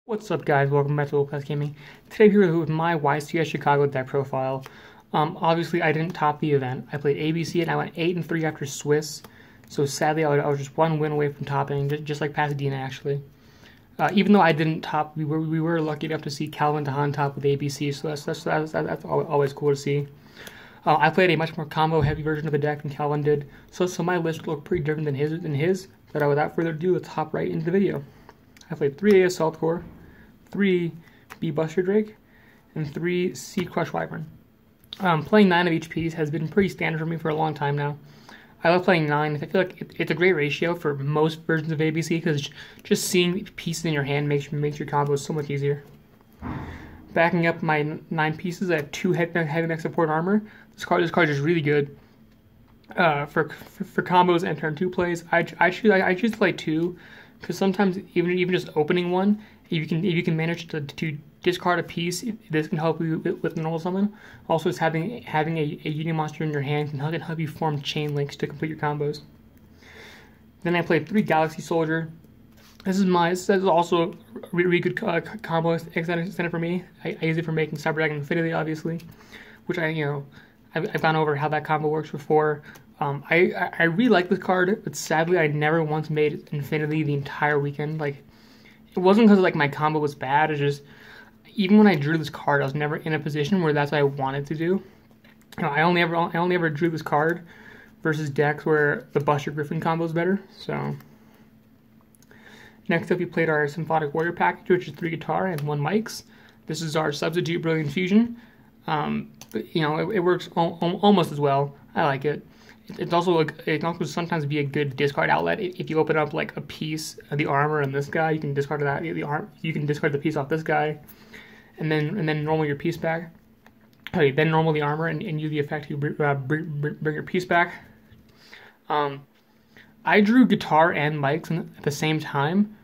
What's up, guys? Welcome back to GoldClassGaming. Today we're here with my YCS Chicago deck profile. Obviously I didn't top the event. I played ABC and I went 8-3 after Swiss. So sadly I was just one win away from topping, just like Pasadena actually. Even though I didn't top, we were lucky enough to see Calvin DeHaan top with ABC, so that's always cool to see. I played a much more combo heavy version of the deck than Calvin did, so my list looked pretty different than his. But without further ado, let's hop right into the video. I played 3 A Assault Core, 3 B Buster Drake, and 3 Seed Crush Wyvern. Playing 9 of each piece has been pretty standard for me for a long time now. I love playing 9. I feel like it's a great ratio for most versions of ABC because just seeing pieces in your hand makes your combos so much easier. Backing up my 9 pieces, I have 2 heavy mech support armor. This card is really good for combos and turn 2 plays. I choose to play 2 because sometimes even just opening one, if you can manage to discard a piece, this can help you with normal summon. Also, it's having a Uni monster in your hand can help you form chain links to complete your combos. Then I played 3 Galaxy Soldier. This is also a really good combo extended for me. I use it for making Cyber Dragon Infinity, obviously, which I've gone over how that combo works before. I really like this card, but sadly I never once made Infinity the entire weekend. Like, it wasn't because like my combo was bad. It's just even when I drew this card, I was never in a position where that's what I wanted to do. I only ever drew this card versus decks where the Buster Griffin combo is better. So next up, we played our Symphonic Warrior package, which is 3 guitar and 1 mics. This is our Substitute Brilliant Fusion. But, it works almost as well. I like it. It can also sometimes be a good discard outlet. If you open up like a piece of the armor on this guy, you can discard that. You can discard the piece off this guy, and then normal your piece back. Okay, then normal the armor and use the effect to bring your piece back. I drew guitar and mics at the same time,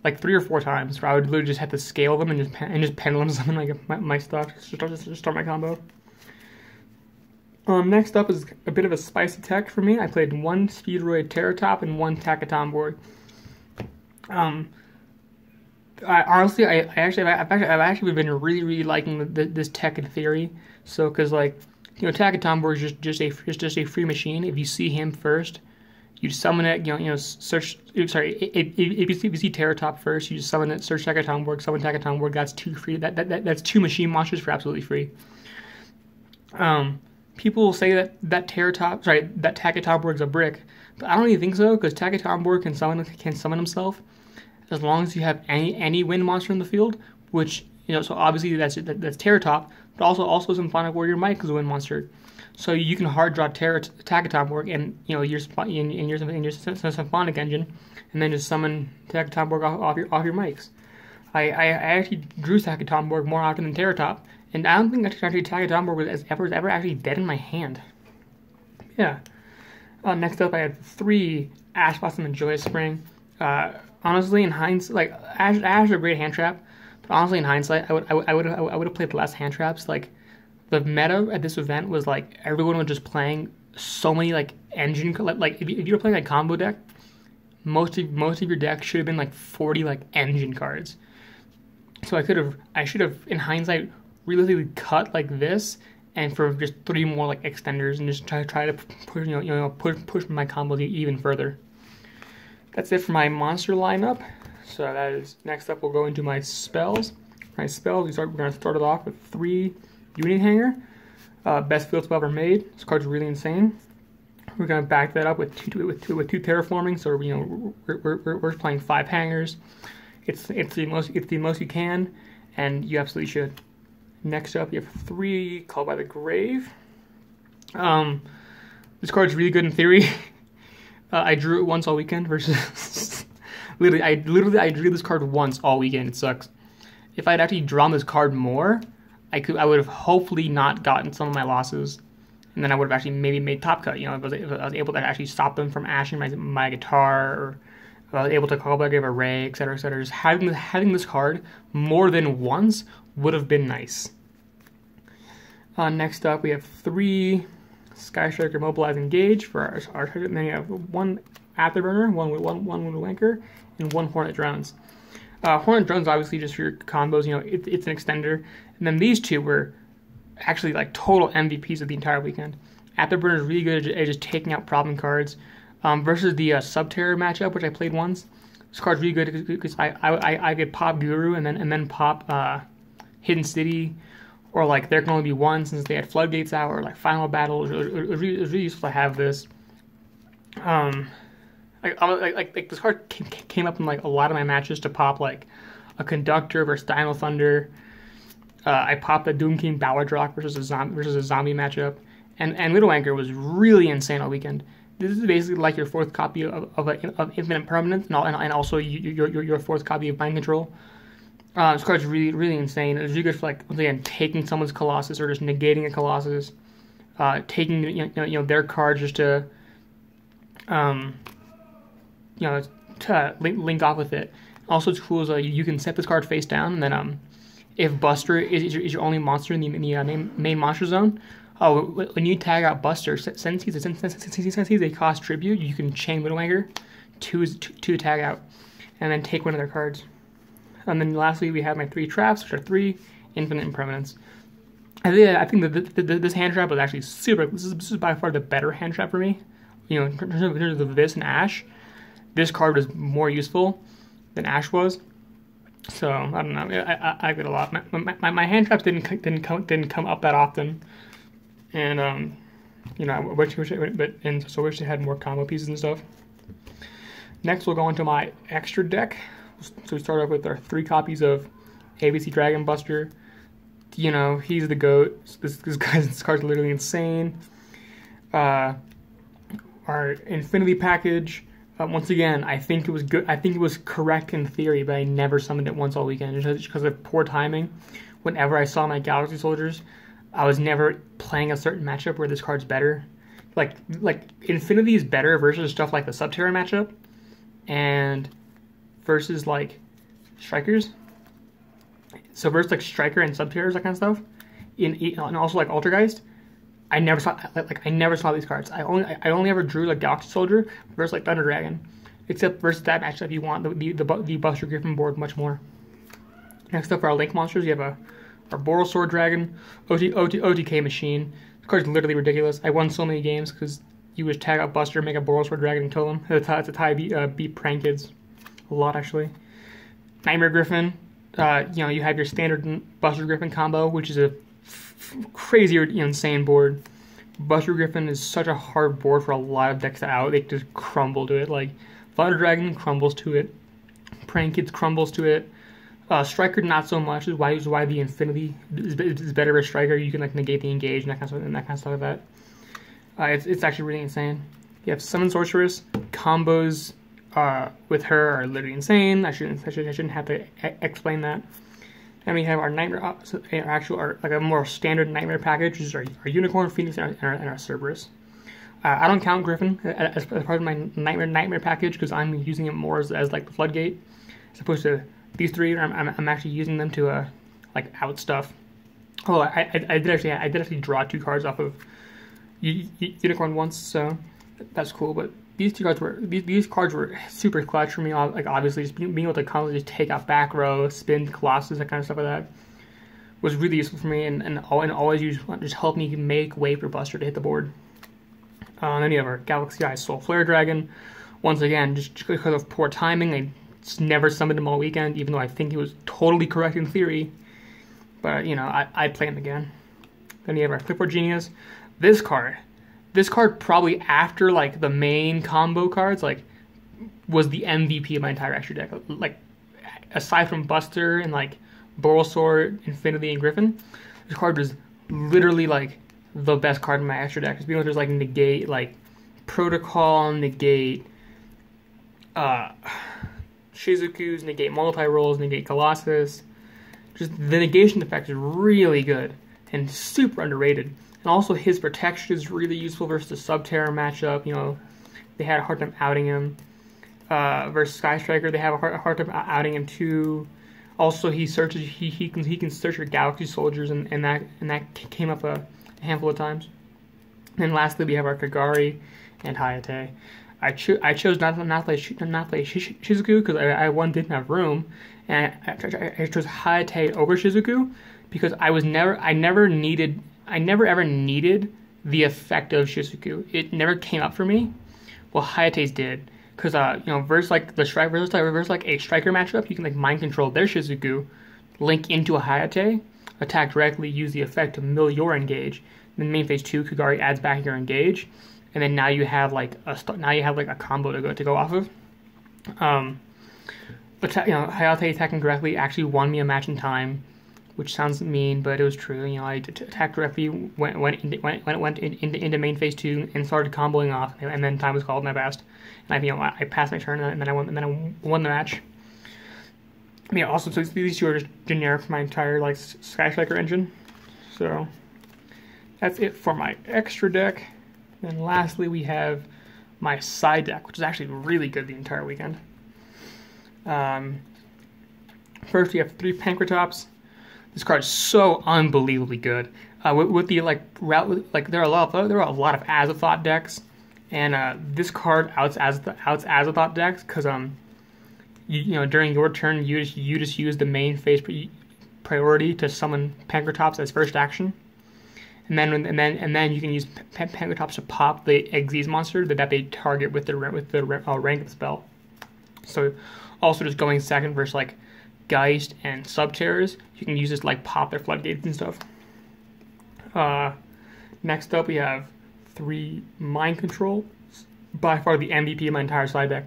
like 3 or 4 times. Where I would literally just have to scale them and just pendulum summon like my stuff to start my combo. Next up is a bit of a spicy tech for me. I played 1 Speedroid Terratop and 1 Takaton board. I've actually been really liking this tech in theory. So, because Takaton board is just a free machine. If you see him first, you summon it. Search. Sorry, if you see Terratop first, you just summon it. Search Takaton board. Summon Takaton board. That's 2 free. That's 2 machine monsters for absolutely free. People will say that Takaton board is a brick, but I don't even think so because Takaton board can summon himself as long as you have any wind monster in the field. Which so obviously that's Terratop, but also Symphonic Warrior Mike is a wind monster. So you can hard draw Takaton board and your Symphonic engine, and then just summon Takaton board off your mics. I actually drew Takaton board more often than Terratop. And I don't think actually Takaton board was ever actually dead in my hand. Yeah. Next up, I had 3 Ash Blossom and Joyous Spring. Honestly, in hindsight, Ash is a great hand trap. But honestly, in hindsight, I would have played less hand traps. Like, the meta at this event was like everyone was just playing so many engine. Like if you were playing a combo deck, most of your deck should have been like 40 engine cards. So I should have in hindsight realistically cut like this and for just 3 more extenders and just try to push my combos even further. That's it for my monster lineup. So that is next up. We'll go into my spells. We're gonna start it off with 3 Unit Hanger. Best field spell ever made. This card's really insane. We're gonna back that up with two terraforming. So we're playing 5 hangers. It's the most you can, and you absolutely should. Next up, you have 3 Called by the Grave. This card's really good in theory. I drew it once all weekend versus I drew this card once all weekend. It sucks. If I'd actually drawn this card more, I would have hopefully not gotten some of my losses, and then I would have actually maybe made top cut. If I was able to actually stop them from ashing my guitar, or if I was able to call by the grave array, etc., etc. Just having this card more than once would have been nice. Next up, we have 3 Sky Striker Mobilize Engage for our target, and then you have 1 Afterburner, 1 Wanker, and 1 Hornet Drones. Hornet Drone's obviously just for your combos, you know, it's an extender. And then these two were actually like total MVPs of the entire weekend. Afterburner is really good at just taking out problem cards. Versus the Subterror matchup, which I played once. This card's really good because I could pop Guru and then pop Hidden City, or like there can only be one since they had Floodgates out, or like Final Battle. It was really useful to have this. Like this card came up in like a lot of my matches to pop like a Conductor versus Dino Thunder. I popped a Doom King Balladrock versus a zombie matchup, and Widow Anchor was really insane all weekend. This is basically like your fourth copy of Infinite Permanence, and also your fourth copy of Mind Control. This card's really insane. It's really good for, like, once again, taking someone's Colossus or just negating a Colossus, taking their cards just to to link off with it. Also, it's cool is you can set this card face down, and then if Buster is your only monster in the main monster zone. When you tag out Buster, since he's a cost tribute, you can chain Widowmaker to tag out, and then take one of their cards. And then lastly, we have my 3 traps, which are 3 infinite impermanence. I think that this hand trap was actually super. This is by far the better hand trap for me. You know, in terms of this and Ash, this card was more useful than Ash was. So I don't know. I like it a lot. My hand traps didn't come up that often. And you know, I wish they had more combo pieces and stuff. Next, we'll go into my extra deck. So we start off with our 3 copies of ABC Dragon Buster. You know, he's the GOAT. This card's literally insane. Our Infinity package. Once again, I think it was good. I think it was correct in theory, but I never summoned it once all weekend just because of poor timing. Whenever I saw my Galaxy Soldiers, I was never playing a certain matchup where this card's better. Like Infinity is better versus stuff like the Subterror matchup, and versus like Strikers. So versus like Striker and Subterrors, that kind of stuff, and also like Altergeist. I never saw these cards. I only ever drew like Galaxy Soldier versus like Thunder Dragon, except versus that matchup you want the Buster Griffin board much more. Next up, for our Link monsters, you have our Boral Sword Dragon, OTK Machine. This card's literally ridiculous. I won so many games because you would tag out Buster, make a Boral Sword Dragon, and kill him. It's a tie beat Prank Kids a lot actually. Nightmare Griffin. You know, you have your standard Buster Griffin combo, which is a crazy, insane board. Buster Griffin is such a hard board for a lot of decks out. They just crumble to it. Like Thunder Dragon crumbles to it. Prank Kids crumbles to it. Striker not so much. Is why the Infinity is better as Striker. You can like negate the engage and that kind of stuff like that. It's actually really insane. You have Summon Sorceress. Combos with her are literally insane. I shouldn't have to explain that. And we have our Nightmare, like a more standard Nightmare package, which is our Unicorn, Phoenix, and our Cerberus. I don't count Griffin as part of my Nightmare package because I'm using it more as like the Floodgate, as opposed to these 3. I'm actually using them to like out stuff. Oh, I did actually draw 2 cards off of Unicorn once, so that's cool. But these cards were super clutch for me. Like obviously, just being able to constantly just take out back row, spin Colossus, that kind of stuff like that was really useful for me, and always just helped me make way for Buster to hit the board. Then you have our Galaxy Eye Soul Flare Dragon. Once again, just because of poor timing, I just never summoned him all weekend, even though I think he was totally correct in theory. But you know, I'd play him again. Then you have our Clipboard Genius. This card probably after like the main combo cards like was the MVP of my entire extra deck. Like aside from Buster and like Boral Sword, Infinity, and Griffin, this card was literally like the best card in my extra deck. Because being able to just like negate like Protocol, negate Shizuku's, negate multi-rolls, negate Colossus. Just the negation effect is really good and super underrated. And also his protection is really useful versus the Subterror matchup. You know, they had a hard time outing him. Versus Sky Striker, they have a hard time outing him too. Also, he can search your Galaxy Soldiers, and that came up a handful of times. And lastly, we have our Kagari and Hayate. I chose not to play Shizuku because I didn't have room, and I chose Hayate over Shizuku because I never ever needed the effect of Shizuku. It never came up for me. Well, Hayate's did, because versus like a striker matchup, you can like mind control their Shizuku, link into a Hayate, attack directly, use the effect to mill your engage. Then main phase 2, Kugari adds back your engage, and then now you have like a combo to go off of. But Hayate attacking directly actually won me a match in time, which sounds mean, but it was true. I attacked directly, went into main phase 2 and started comboing off, and then time was called and I passed. And I passed my turn, and then I won the match. Also, so these two are just generic for my entire like Sky Striker engine. So that's it for my extra deck. And lastly, we have my side deck, which is actually really good the entire weekend. First, we have 3 Pankratops. This card is so unbelievably good. With the there are a lot of Azathoth decks, and this card outs Azathoth decks because during your turn you just use the main phase priority to summon Pankratops as first action, and then you can use Pankratops to pop the Xyz monster that they target with the rank of the spell. So also just going second versus like Geist and Subterrors, you can use this to like pop their floodgates and stuff. Next up we have 3 Mind Control, by far the MVP of my entire side deck.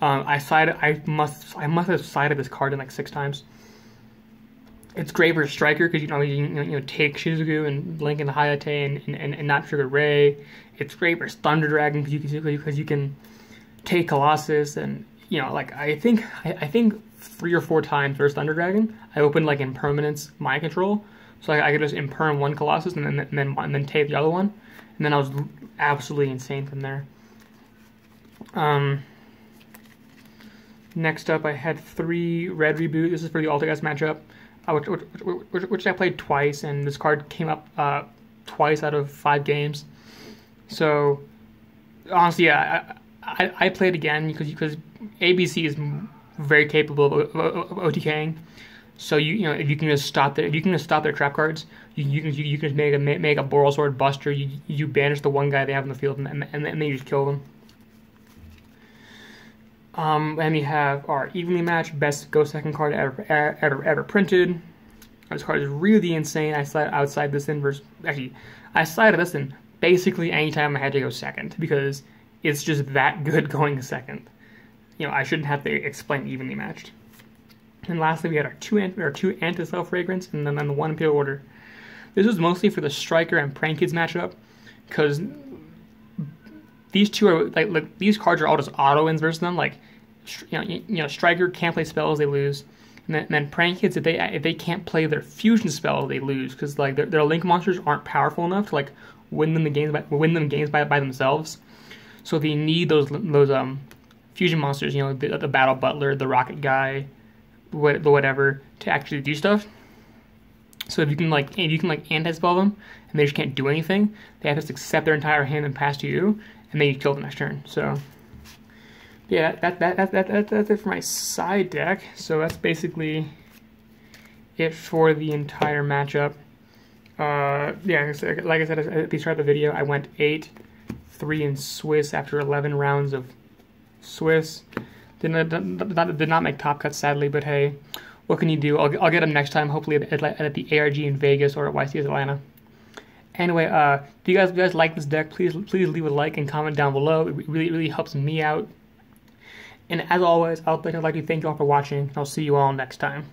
I must have sided this card in like 6 times. It's great for a striker because you take Shizuku and link into Hayate and not trigger Ray. It's great for Thunder Dragon because you can take Colossus, and I think 3 or 4 times versus Thunder Dragon I opened like Impermanence Mind Control, so I could just imperm one Colossus and then take the other one, and then I was absolutely insane from there. Next up, I had 3 Red Reboot. This is for the Altergeist matchup, which I played twice, and this card came up twice out of 5 games. So honestly, yeah, I played again because ABC is very capable of OTKing. So if you can just stop their trap cards, you can just make a Boral Sword Buster. You banish the one guy they have in the field, and then you just kill them. And we have our evenly matched best go second card ever printed. This card is really insane. I sided this in basically anytime I had to go second because it's just that good going second. I shouldn't have to explain evenly matched. And lastly, we had our two anti-self fragrance and then the 1 Imperial Order. This was mostly for the Striker and Prank Kids matchup because these two are like these cards are all just auto wins versus them. Like Striker can't play spells, they lose, and then Prank Kids if they can't play their fusion spell, they lose because like their link monsters aren't powerful enough to like win them games by themselves. So they need those fusion monsters, the Battle Butler, the Rocket Guy, whatever, to actually do stuff. So if you can anti-spell them and they just can't do anything, they have to just accept their entire hand and pass to you, and then you kill the next turn. So yeah, that's it for my side deck. So that's basically it for the entire matchup. Yeah, like I said at the start of the video, I went 8-3 in Swiss after 11 rounds of Swiss. Did not make top cuts, sadly, but hey, what can you do? I'll get them next time, hopefully at the ARG in Vegas or at YCS Atlanta. Anyway, if you guys like this deck, please leave a like and comment down below. It really helps me out. And as always, I'd like to thank you all for watching. I'll see you all next time.